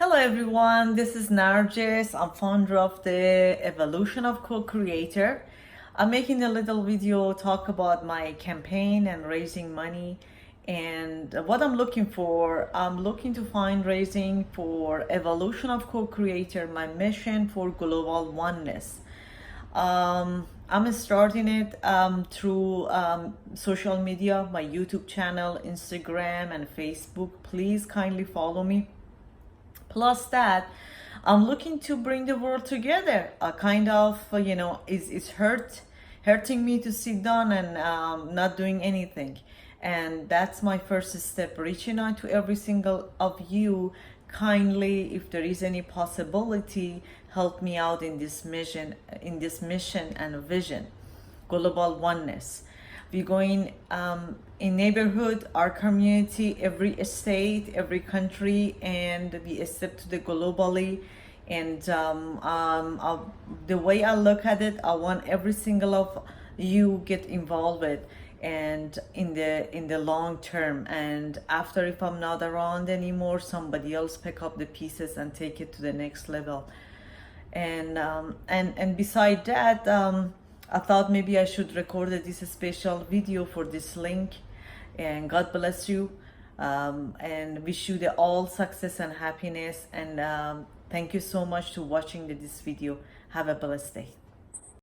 Hello everyone, this is NarjesS. I'm founder of the Evolution of Co-Creator. I'm making a little video talk about my campaign and raising money and what I'm looking for. I'm looking to fundraising for Evolution of Co-Creator, my mission for global oneness. I'm starting it through social media, my YouTube channel, Instagram and Facebook. Please kindly follow me. Plus that, I'm looking to bring the world together. A kind of, it's hurting me to sit down and not doing anything. And that's my first step, reaching out to every single of you. Kindly, if there is any possibility, help me out in this mission and vision, global oneness. We're going in neighborhood, our community, every state, every country, and we step to the globally. And the way I look at it, I want every single of you get involved with, and in the long term. And after, if I'm not around anymore, somebody else pick up the pieces and take it to the next level. And beside that, I thought maybe I should record this special video for this link. And God bless you, and wish you the all success and happiness. And thank you so much to watching this video. Have a blessed day.